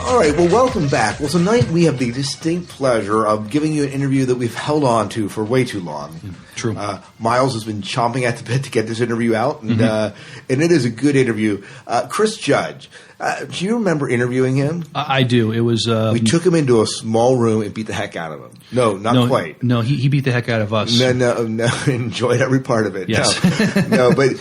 All right, well, welcome back. Well, tonight we have the distinct pleasure of giving you an interview that we've held on to for way too long. True. Miles has been chomping at the bit to get this interview out, and it is a good interview. Chris Judge, do you remember interviewing him? I do. It was we took him into a small room and beat the heck out of him. No, not quite. No, he beat the heck out of us. No, enjoyed every part of it. Yes. No, but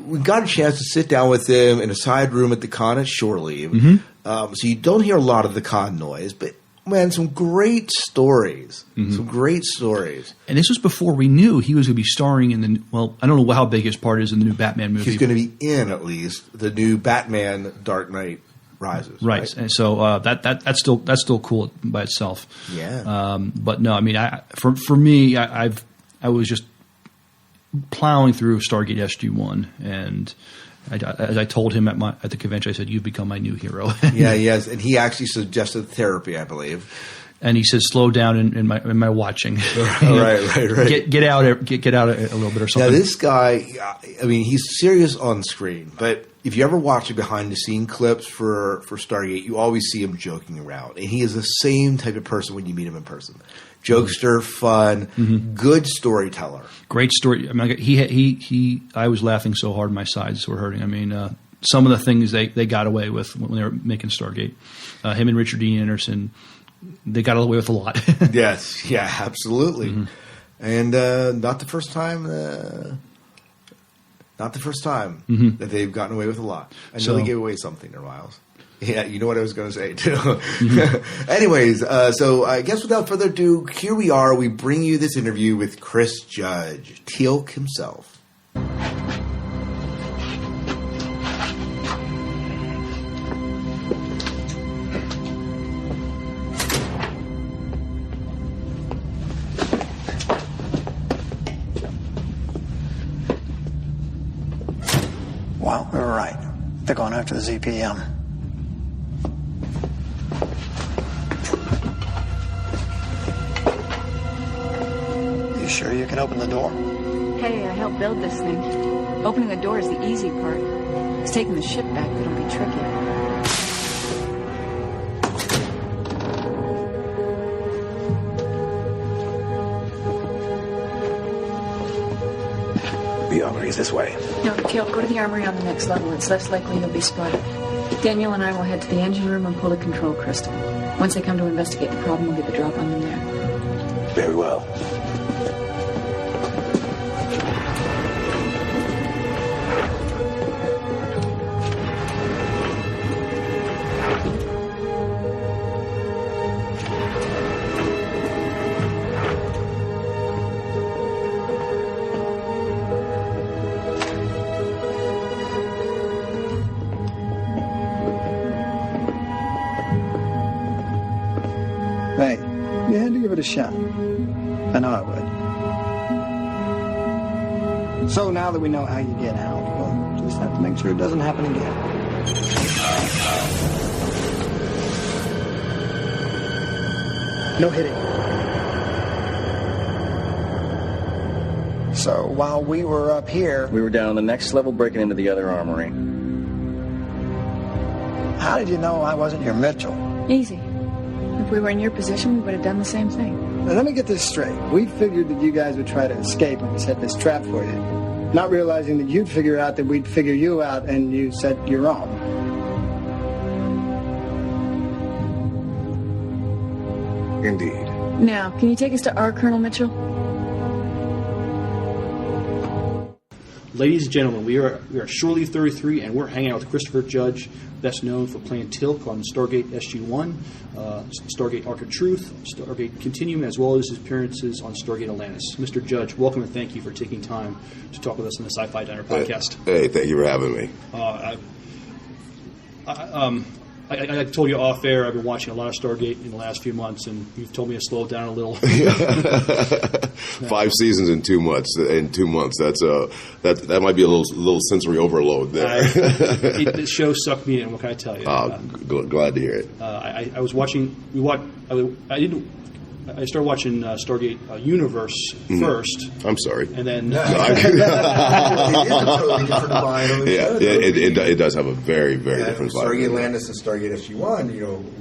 we got a chance to sit down with him in a side room at the con at Shore Leave. So you don't hear a lot of the con noise, but man, some great stories. Some great stories. And this was before we knew he was going to be starring in the, well, I don't know how big his part is in the new Batman movie. He's going to be in, at least, the new Batman Dark Knight Rises. Right. And so that's still cool by itself. Yeah. But no, I mean, for me, I was just plowing through Stargate SG-1, and as I told him at the convention, I said, "You've become my new hero." Yeah, yes, and he actually suggested therapy, I believe. And he says, "Slow down in my watching." Right. Get out a little bit or something. Now, this guy, I mean, he's serious on screen, but if you ever watch the behind-the-scene clips for Stargate, you always see him joking around, and he is the same type of person when you meet him in person. Jokester, fun, good storyteller. Great story. I mean, I was laughing so hard my sides were hurting. I mean, some of the things they got away with when they were making Stargate. Him and Richard Dean Anderson, they got away with a lot. Yes, yeah, absolutely. And not the first time that they've gotten away with a lot. I know they gave away something there, Miles. Yeah, you know what I was going to say, too. Anyways, so I guess without further ado, here we are. We bring you this interview with Chris Judge, Teal'c himself. Well, we were right. They're going after the ZPM. You sure you can open the door? Hey, I helped build this thing. Opening the door is the easy part. It's taking the ship back that'll be tricky. The armory is this way. No, Teal'c, go to the armory on the next level. It's less likely you'll be spotted. Daniel and I will head to the engine room and pull a control crystal. Once they come to investigate the problem, we'll get the drop on them there. Very well. Hey, you had to give it a shot. I know I would. So now that we know how you get out, we'll just have to make sure it doesn't happen again. No hitting. So while we were up here, we were down on the next level breaking into the other armory. How did you know I wasn't your Mitchell? Easy. If we were in your position, we would have done the same thing. Now, let me get this straight. We figured that you guys would try to escape when we set this trap for you. Not realizing that you'd figure out that we'd figure you out and you set your own. Indeed. Now, can you take us to our Colonel Mitchell? Ladies and gentlemen, we are Shore Leave 33, and we're hanging out with Christopher Judge, best known for playing Teal'c on Stargate SG-1, Stargate Arc of Truth, Stargate Continuum, as well as his appearances on Stargate Atlantis. Mr. Judge, welcome and thank you for taking time to talk with us on the Sci-Fi Diner podcast. Hey, thank you for having me. I told you off air, I've been watching a lot of Stargate in the last few months, and you've told me to slow it down a little. 5 seasons in 2 months. That might be a little sensory overload there. The show sucked me in. What can I tell you? Glad to hear it. I was watching. I didn't I started watching Stargate Universe first. I'm sorry. And then... It is a totally different line on the show. It does have a very, very different vibe. Stargate Atlantis and Stargate SG-1, a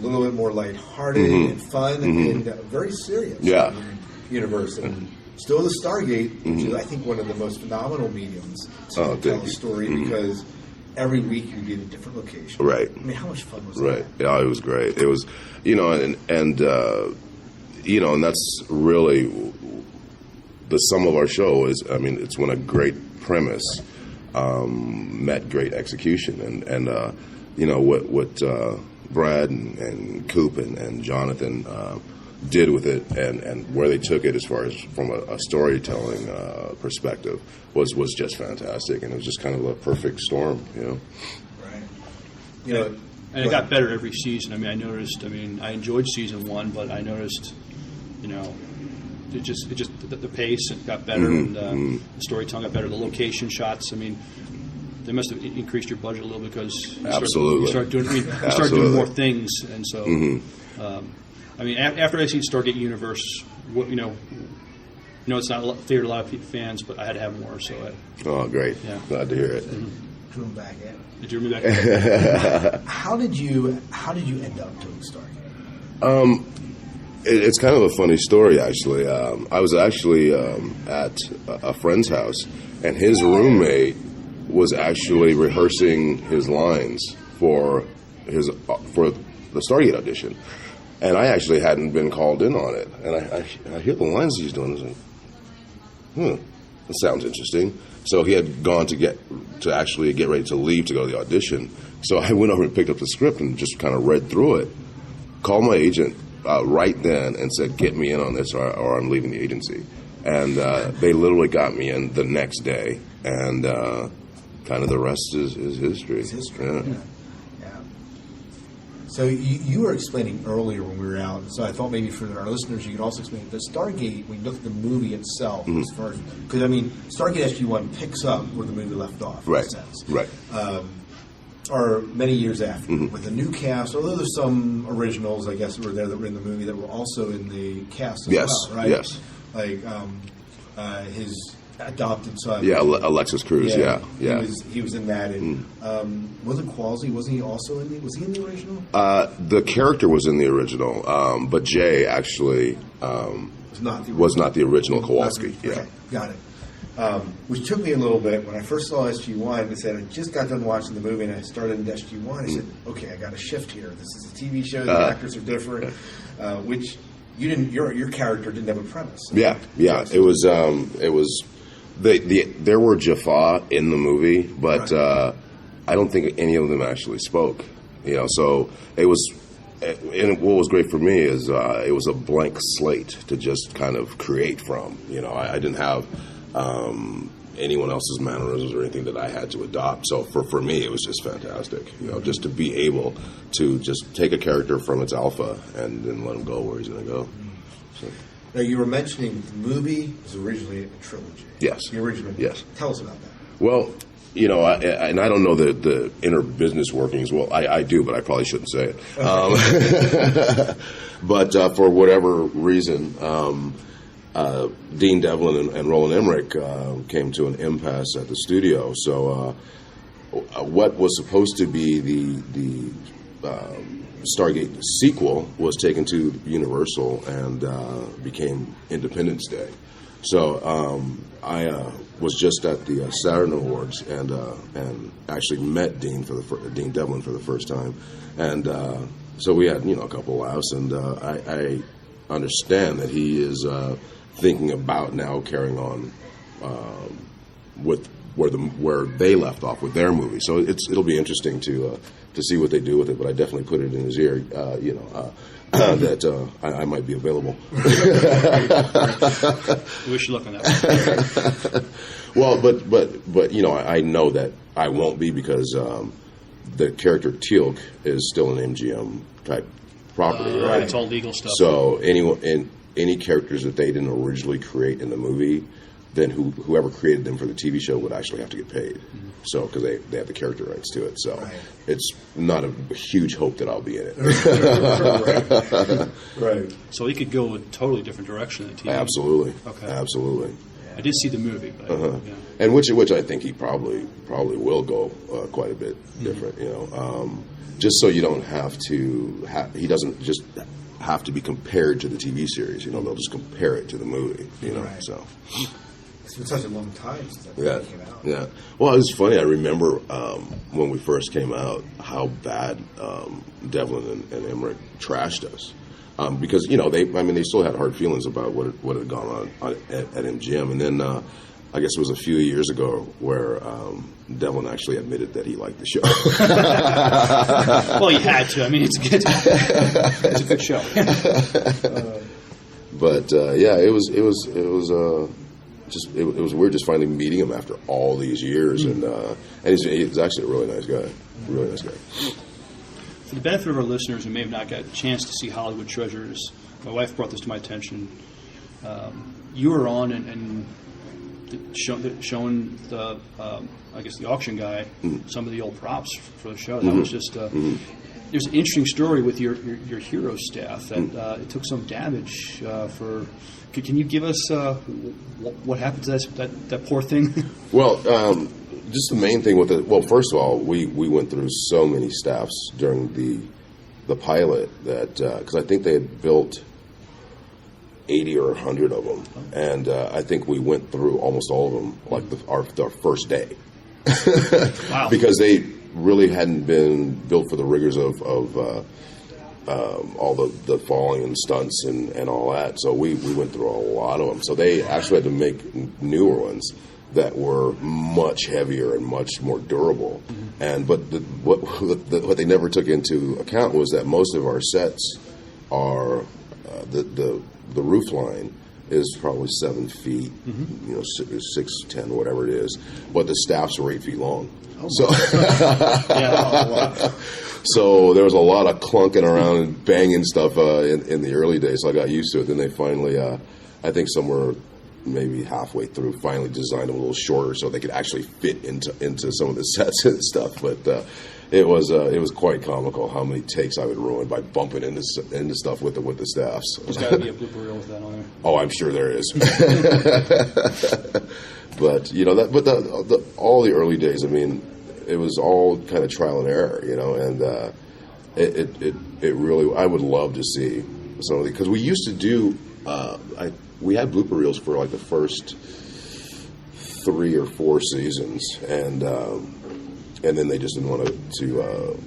little bit more lighthearted and fun and very serious. Universe. And still the Stargate, which is, I think, one of the most phenomenal mediums to tell a story because every week you get a different location. Right. I mean, how much fun was that? Right. Yeah, it was great. It was, and that's really the sum of our show is, it's when a great premise met great execution. And what Brad and Coop and Jonathan did with it and where they took it as far as from a storytelling perspective was just fantastic. And it was just kind of a perfect storm, Right. And it got better every season. I noticed, I enjoyed season 1, but I noticed, the pace got better and the storytelling got better. The location shots, they must have increased your budget a little because you start doing more things. And so, after I seen Stargate Universe, it's not fair to a lot of fans, but I had to have more. So, great! Yeah. Glad to hear it. Drew him back in. It drew me back in. How did you end up doing Stargate? It's kind of a funny story, actually. I was actually at a friend's house, and his roommate was actually rehearsing his lines for the Stargate audition, and I actually hadn't been called in on it. And I hear the lines he's doing. I was like, that sounds interesting. So he had gone to actually get ready to leave to go to the audition. So I went over and picked up the script and just kind of read through it. Called my agent right then and said, "Get me in on this, or I'm leaving the agency." And they literally got me in the next day, and kind of the rest is history. It's history. Yeah. So you were explaining earlier when we were out, so I thought maybe for our listeners you could also explain the Stargate, when you look at the movie itself, as far as, because Stargate SG-1 picks up where the movie left off, in a sense. Right. Or many years after, with a new cast, although there's some originals, I guess, that were there that were in the movie that were also in the cast as well, right? Yes. Like his adopted son. Yeah, Alexis Cruz. Yeah. He was in that, and wasn't Qualsey? Wasn't he also in the? Was he in the original? The character was in the original, but Jay actually was not the original Kowalski. Okay, yeah, got it. Which took me a little bit when I first saw SG-1. I said I just got done watching the movie, and I started in SG-1. I said, okay, I got a shift here. This is a TV show. The actors are different, which you didn't. Your character didn't have a premise. Yeah. It was. There were Jaffa in the movie, but I don't think any of them actually spoke. So it was. And what was great for me is it was a blank slate to just kind of create from. I didn't have anyone else's mannerisms or anything that I had to adopt. So for me, it was just fantastic. Just to be able to just take a character from its alpha and then let him go where he's going to go. So. Now, you were mentioning the movie was originally a trilogy. Yes. The original. Yes. Tell us about that. Well, and I don't know the inner business workings. Well, I do, but I probably shouldn't say it. But for whatever reason, Dean Devlin and Roland Emmerich came to an impasse at the studio. So what was supposed to be the Stargate sequel was taken to Universal and became Independence Day. So I was just at the Saturn Awards and actually met Dean Devlin for the first time, and so we had a couple laughs, and I understand that he is thinking about now carrying on with where they left off with their movie. So it'll be interesting to see what they do with it. But I definitely put it in his ear, that I might be available. Wish you luck on that. Well, but I know that I won't be because the character Teal'c is still an MGM type property, right? It's all legal stuff. So any characters that they didn't originally create in the movie, then whoever created them for the TV show would actually have to get paid. So, because they have the character rights to it. So, it's not a huge hope that I'll be in it. Right. So he could go a totally different direction than TV. Absolutely. Okay. Absolutely. I did see the movie, but yeah. And which I think he probably will go quite a bit different. Just so you don't have to. He doesn't just have to be compared to the TV series. They'll just compare it to the movie. Right. So. It's been such a long time since that Yeah, came out. yeah. Well, it was funny. I remember when we first came out how bad Devlin and Emmerich trashed us because they still had hard feelings about what had gone on at MGM, and then I guess it was a few years ago where Devlin actually admitted that he liked the show. Well, he had to. I mean, it's a good show. But yeah, it was weird just finally meeting him after all these years, and he's actually a really nice guy. Really nice guy. For the benefit of our listeners who may have not got a chance to see Hollywood Treasures, my wife brought this to my attention. You were on and showing the I guess the auction guy some of the old props for the show. That was just there's an interesting story with your hero staff that it took some damage for. Can you give us what happened to that poor thing? Well, just the main thing with it. Well, first of all, we went through so many staffs during the pilot that because I think they had built 80 or 100 of them, and I think we went through almost all of them like our first day. Wow! Because they really hadn't been built for the rigors of all the falling and stunts and all that. So we went through a lot of them. So they actually had to make newer ones that were much heavier and much more durable. But what they never took into account was that most of our sets are the roof line is probably 7 feet, 6'10", whatever it is. But the staffs are 8 feet long. So, so there was a lot of clunking around and banging stuff in the early days. So I got used to it. Then they finally, I think somewhere maybe halfway through, finally designed them a little shorter so they could actually fit into some of the sets and stuff. But it was quite comical how many takes I would ruin by bumping into stuff with the staffs. There's got to be a blooper reel with that on there. Oh, I'm sure there is. But all the early days, I mean, it was all kind of trial and error, and it really, I would love to see some of the, because we used to do, we had blooper reels for like the first 3 or 4 seasons, and then they just didn't want to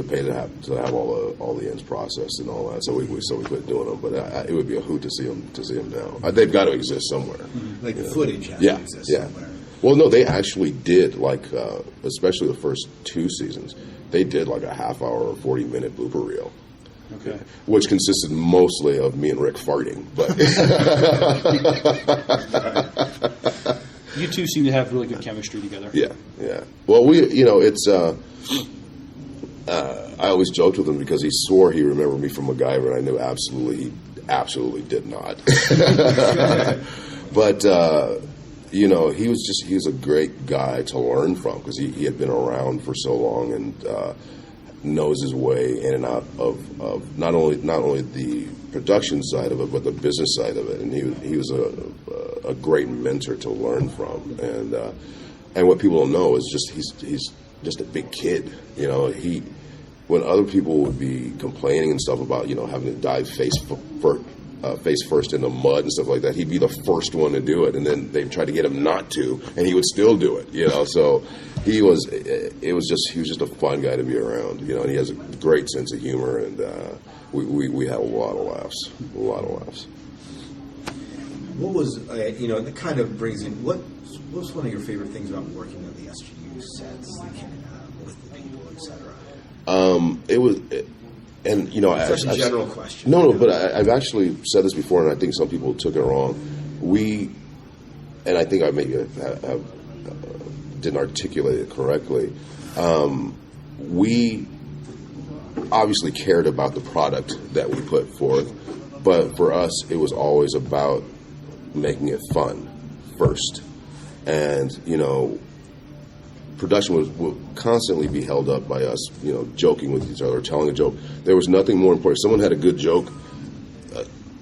pay to have all the ends processed and all that, so we quit doing them. But it would be a hoot to see them now. They've got to exist somewhere. Like the footage has to exist somewhere. Well, no, they actually did, like, especially the first 2 seasons, they did like a half-hour or 40-minute blooper reel. Okay. Which consisted mostly of me and Rick farting. But you two seem to have really good chemistry together. Yeah. Well, it's... I always joked with him because he swore he remembered me from MacGyver, and I knew absolutely did not. But... he was a great guy to learn from because he had been around for so long and knows his way in and out of not only the production side of it but the business side of it, and he was a great mentor to learn from, and what people don't know is just he's just a big kid. When other people would be complaining and stuff about having to dive face first in the mud and stuff like that, he'd be the first one to do it, and then they'd try to get him not to, and he would still do it. So he was just a fun guy to be around. And he has a great sense of humor, and we had a lot of laughs. What was that kind of brings in what was one of your favorite things about working on the SGU sets, with the people, etc.? It was. And such a general question. No, but I've actually said this before, and I think some people took it wrong. And I think I maybe didn't articulate it correctly. We obviously cared about the product that we put forth, but for us, it was always about making it fun first. And, production would constantly be held up by us, joking with each other, telling a joke. There was nothing more important. If someone had a good joke,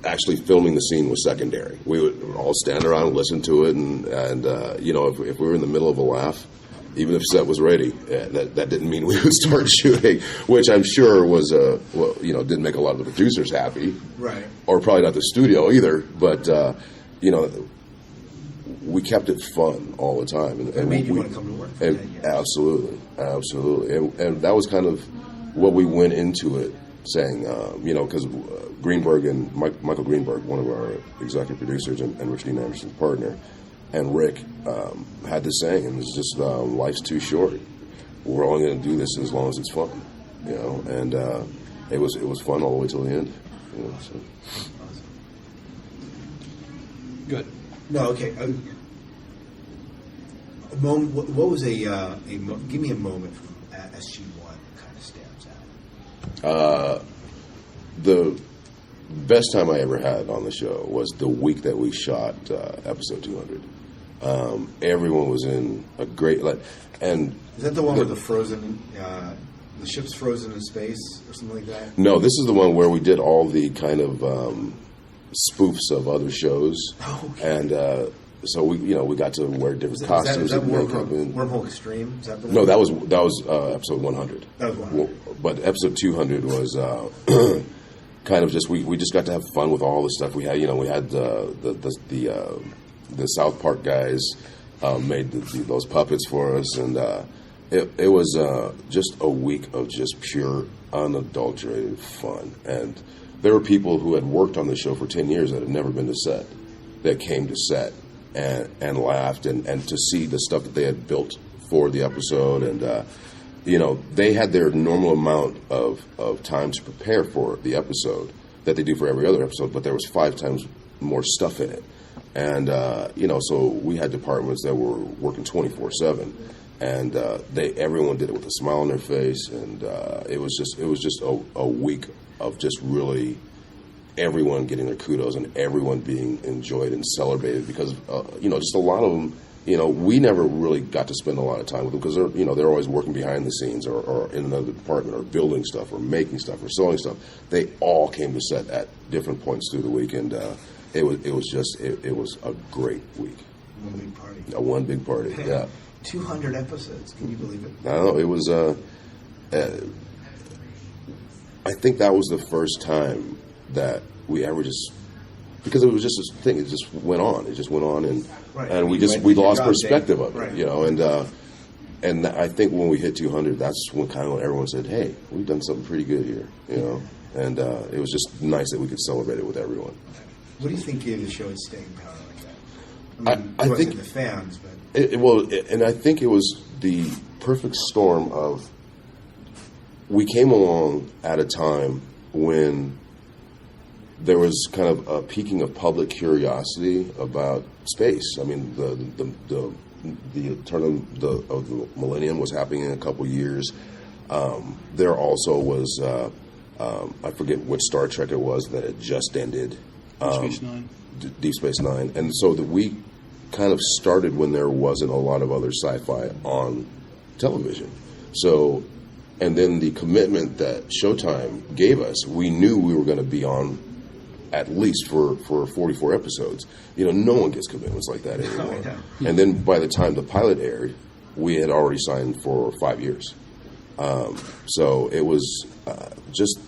actually filming the scene was secondary. We would all stand around and listen to it, and if we were in the middle of a laugh, even if set was ready, that didn't mean we would start shooting, which I'm sure was, didn't make a lot of the producers happy. Right. Or probably not the studio either, but, we kept it fun all the time. And It made you want to come to work. Absolutely. And that was kind of what we went into it saying, because Greenberg and Michael Greenberg, one of our executive producers and Richard Dean Anderson's partner, and Rick had this saying, and it's just life's too short. We're only going to do this as long as it's fun, and it was fun all the way till the end. So. Good. No, okay. A moment. What was give me a moment from SG-1 that kind of stands out. The best time I ever had on the show was the week that we shot episode 200. Everyone was in a great and is that the one where the ship's frozen in space or something like that? No, this is the one where we did all the kind of spoofs of other shows. Oh, okay. And so we got to wear different costumes. Is that Wormhole Extreme? Is that the one? No, that was episode 100. That was 100. But episode 200 was kind of just we just got to have fun with all the stuff we had. We had the South Park guys made those puppets for us, and it was just a week of just pure, unadulterated fun. And there were people who had worked on the show for 10 years that had never been to set, that came to set and laughed, and to see the stuff that they had built for the episode. And, they had their normal amount of time to prepare for the episode that they do for every other episode, but there was 5 times more stuff in it. And, so we had departments that were working 24/7, and everyone did it with a smile on their face, and it was just a week of just really everyone getting their kudos and everyone being enjoyed and celebrated, because just a lot of them, we never really got to spend a lot of time with them, because they're always working behind the scenes or in another department or building stuff or making stuff or sewing stuff. They all came to set at different points through the week, and it was a great week. One big party. One big party. Yeah. 200 episodes. Can you believe it? I don't know. It was. I think that was the first time that we ever because it was just this thing. It just went on. It just went on, and right. and we lost perspective of it. Right. And I think when we hit 200, that's when everyone said, "Hey, we've done something pretty good here," And it was just nice that we could celebrate it with everyone. What do you think gave the show its staying power like that? I think the fans, but and I think it was the perfect storm of. We came along at a time when there was kind of a peaking of public curiosity about space. I mean, the turn of the millennium was happening in a couple years. There also was I forget which Star Trek it was that had just ended. Space Nine. Deep Space Nine, and so that we kind of started when there wasn't a lot of other sci-fi on television. So. And then the commitment that Showtime gave us, we knew we were going to be on at least for 44 episodes. No one gets commitments like that anymore. And then by the time the pilot aired, we had already signed for 5 years. So it was just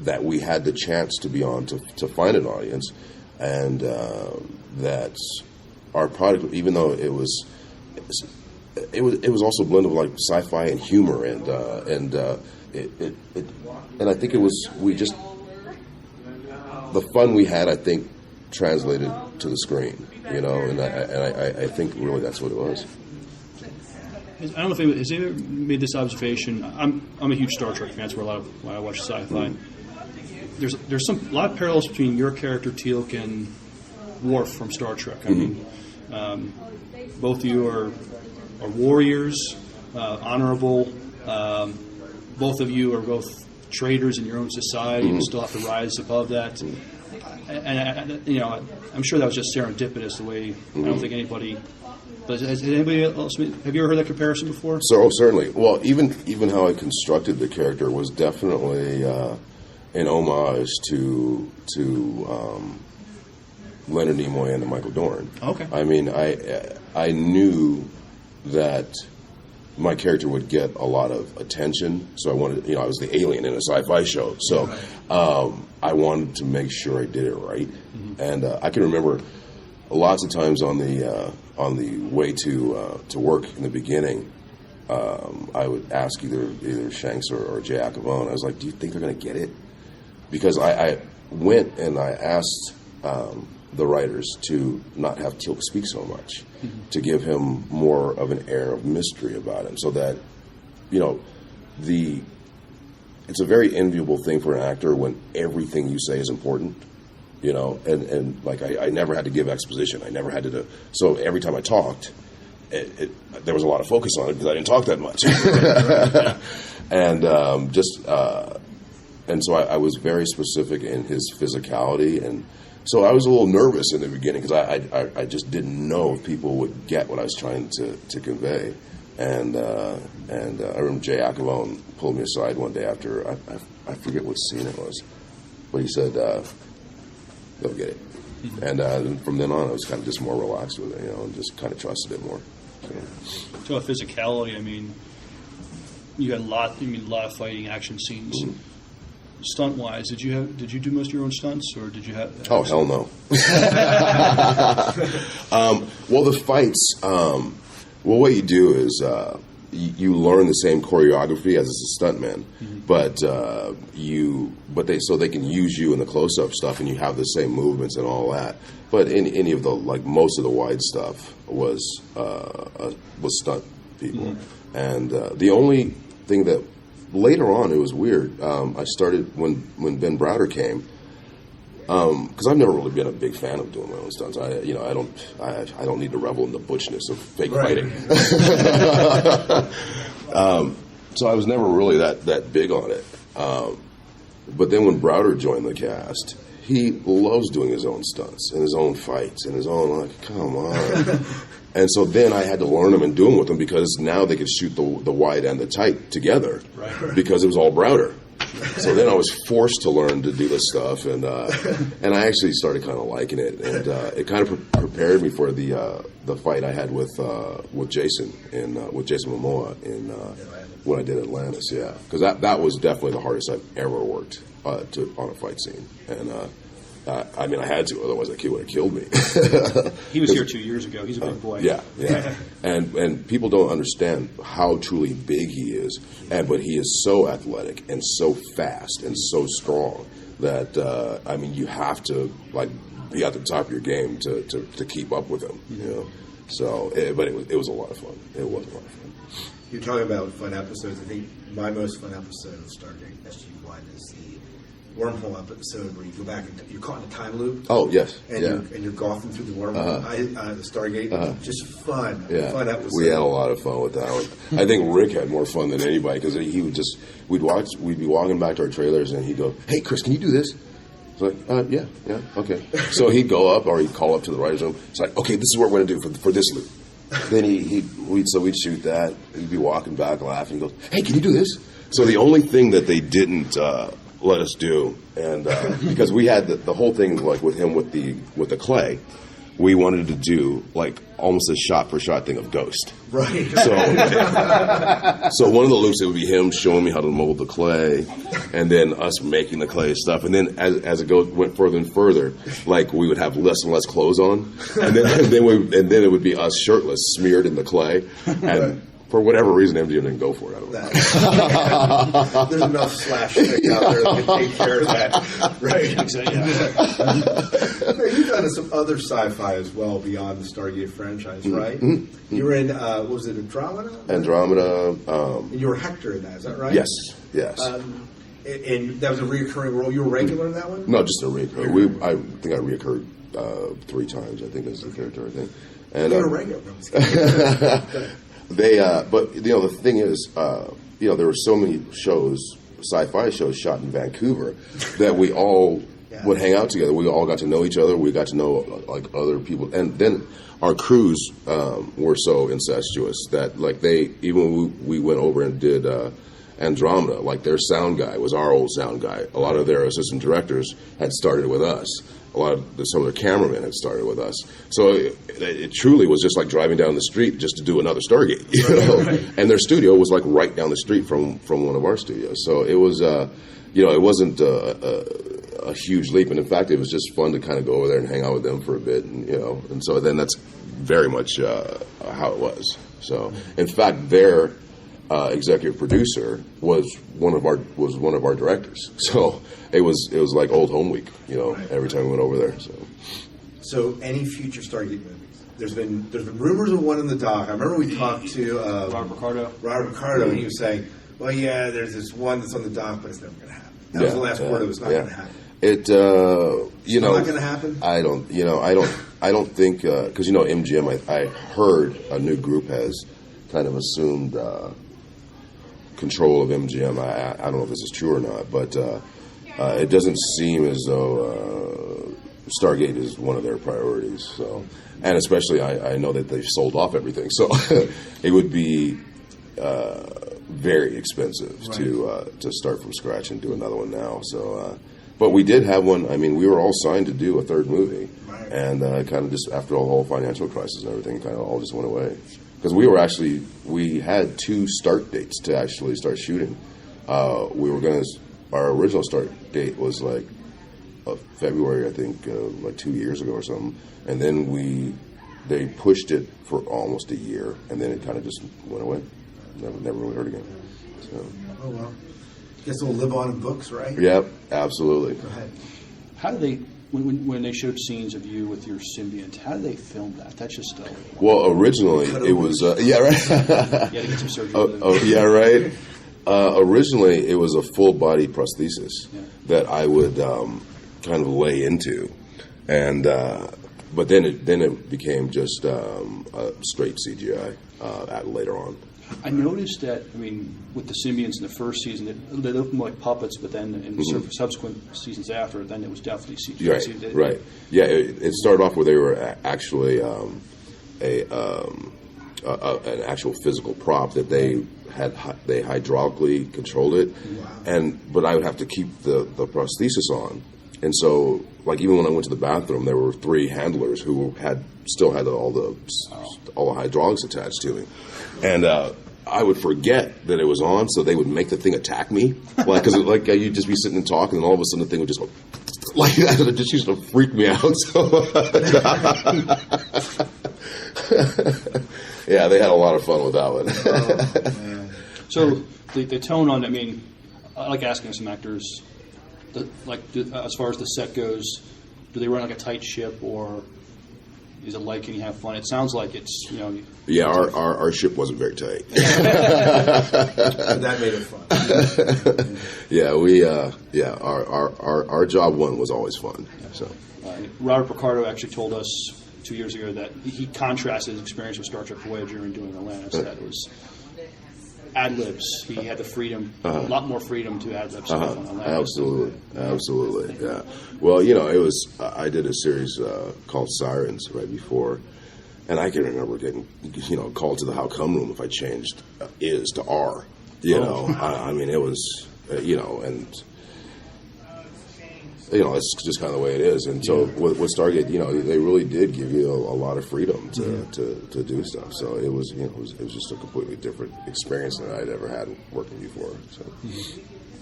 that we had the chance to be on to find an audience, and that our product, even though it was also a blend of like sci-fi and humor, and I think it was the fun we had, I think, translated to the screen, and I think really that's what it was. I don't know if anybody has ever made this observation. I'm a huge Star Trek fan. That's where when I watch sci-fi. There's a lot of parallels between your character Teal'c and Worf from Star Trek. I mean, both of you are warriors, honorable. Both of you are both traitors in your own society, and still have to rise above that. And I'm sure that was just serendipitous. The way I don't think anybody. But has anybody else? Have you ever heard that comparison before? So certainly. Well, even how I constructed the character was definitely an homage to Leonard Nimoy and Michael Dorn. Okay. I mean, I knew that my character would get a lot of attention, so I wanted, I was the alien in a sci-fi show, so I wanted to make sure I did it right. And I can remember lots of times on the way to work in the beginning, I would ask either Shanks or Jay Acavone. I was like, "Do you think they're going to get it?" Because I went and I asked the writers to not have Teal'c speak so much, to give him more of an air of mystery about him, so that it's a very enviable thing for an actor when everything you say is important. And like I never had to give exposition. I never had to do. So every time I talked, there was a lot of focus on it because I didn't talk that much. And so I was very specific in his physicality, and so I was a little nervous in the beginning because I just didn't know if people would get what I was trying to convey. And I remember Jay Acavone pulled me aside one day after I forget what scene it was, but he said, "They'll get it." And from then on, I was kind of just more relaxed with it, and just kind of trusted it more. So physicality, I mean, you had a lot of fighting action scenes. Stunt wise, did you do most of your own stunts, or did you have? Oh, hell no. Well, the fights. Well, what you do is you learn the same choreography as a stuntman, but they can use you in the close-up stuff, and you have the same movements and all that. But in any of the most of the wide stuff was stunt people, and the only thing that later on it was weird. I started when Ben Browder came. Because I've never really been a big fan of doing my own stunts. I don't need to revel in the butchness of fake fighting. So I was never really that big on it. But then when Browder joined the cast, he loves doing his own stunts and his own fights and his own come on. And so then I had to learn them and do them with them because now they could shoot the wide and the tight together because it was all Browder. So then I was forced to learn to do this stuff, and I actually started kind of liking it, and it kind of prepared me for the fight I had with Jason with Jason Momoa when I did Atlantis, because that was definitely the hardest I've ever worked on a fight scene, and I had to, otherwise that kid would have killed me. He was here 2 years ago. He's a big boy. Yeah. And people don't understand how truly big he is, but he is so athletic and so fast and so strong that you have to be at the top of your game to keep up with him. So, but it was a lot of fun. It was a lot of fun. You're talking about fun episodes. I think my most fun episode of Stargate SG-1 is the wormhole episode where you go back and you're caught in a time loop. Oh yes, and you're golfing through the wormhole. The Stargate, just fun episode. We had a lot of fun with that one. I think Rick had more fun than anybody because he would we'd be walking back to our trailers and he'd go, "Hey Chris, can you do this?" It's like, yeah, okay. So he'd go up or he'd call up to the writer's room. It's like, okay, this is what we're going to do for this loop. Then we'd shoot that. He'd be walking back laughing. He goes, "Hey, can you do this?" So the only thing that they didn't let us do, and because we had the whole thing with him with the clay, we wanted to do almost a shot for shot thing of Ghost. Right. So one of the loops, it would be him showing me how to mold the clay, and then us making the clay stuff. And then as it went further and further, we would have less and less clothes on, and then it would be us shirtless, smeared in the clay, and. For whatever reason, MGM didn't go for it. I don't know. There's enough slash fic out there that can take care of that. Right. Exactly. You've done some other sci-fi as well beyond the Stargate franchise, right? Mm-hmm. You were in, what was it, Andromeda? Andromeda. And you were Hector in that, is that right? Yes. And that was a reoccurring role. You were regular in that one? No, just a reoccurring. I think I reoccurred 3 times, I think, as the character, I think. And, you were regular. But the thing is, there were so many shows, sci-fi shows shot in Vancouver that we all would hang out together. We all got to know each other. We got to know like other people, and then our crews were so incestuous that like even when we went over and did Andromeda, like their sound guy was our old sound guy. A lot of their assistant directors had started with us. Some of their cameramen had started with us. So it truly was just like driving down the street just to do another Stargate, you know. Right. And their studio was like right down the street from one of our studios. So it was, it wasn't a huge leap. And in fact, it was just fun to kind of go over there and hang out with them for a bit, and so then that's very much how it was. So in fact, their executive producer was one of our directors. So it was like old home week, every time we went over there. So any future Stargate movies? There's been rumors of one in the dock. I remember we talked to Robert Picardo, and he was saying, "Well, yeah, there's this one that's on the dock, but it's never going to happen." That was the last word. It was not going to happen. It not going to happen. I don't think because MGM. I heard a new group has kind of assumed control of MGM. I don't know if this is true or not, but it doesn't seem as though Stargate is one of their priorities. So, and especially I know that they've sold off everything, so it would be very expensive to start from scratch and do another one now. So, but we did have one. I mean, we were all signed to do a third movie, and kind of just after the whole financial crisis and everything, kind of all just went away. Because we had 2 start dates to actually start shooting. Our original start date was like February, I think, like 2 years ago or something. And then they pushed it for almost a year, and then it kind of just went away. Never really heard again. So. Oh, well. Guess it'll live on in books, right? Yep, absolutely. Go ahead. How do they... When they showed scenes of you with your symbiont, how did they film that? That's just well, originally it was right. You had to get some surgery. Yeah, right. Originally, it was a full body prosthesis that I would kind of lay into, and but then it became just a straight CGI later on. I noticed that, with the symbionts in the first season, they looked more like puppets, but then in subsequent seasons after, then it was definitely CGI. Right. Yeah, it started off where they were actually an actual physical prop that they hydraulically controlled it, but I would have to keep the prosthesis on, and so like even when I went to the bathroom, there were 3 handlers who still had all the hydraulics attached to me. And I would forget that it was on, so they would make the thing attack me. Because you'd just be sitting and talking, and all of a sudden the thing would just go like that. It just used to freak me out. So yeah, they had a lot of fun with that one. So the tone on, I like asking some actors, as far as the set goes, do they run like a tight ship, or is it like, can you have fun? It sounds like it's, Yeah, our ship wasn't very tight. That made it fun. Yeah, our job one was always fun. So Robert Picardo actually told us 2 years ago that he contrasted his experience with Star Trek Voyager and doing Atlantis. That was ad-libs. He had the freedom, a lot more freedom to ad-lib stuff on Atlantis. Absolutely, yeah. Well, it was, I did a series called Sirens right before, and I can remember getting, called to the how come room if I changed is to R, it was, and it's just kind of the way it is. And so with Stargate, they really did give you a lot of freedom to do stuff. So it was, it was just a completely different experience than I'd ever had working before. So,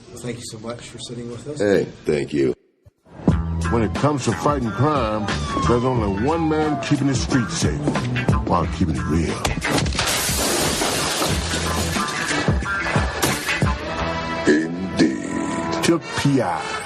well, thank you so much for sitting with us. Hey, thank you. When it comes to fighting crime, there's only one man keeping the streets safe while keeping it real. Indeed. Teal'c P.I.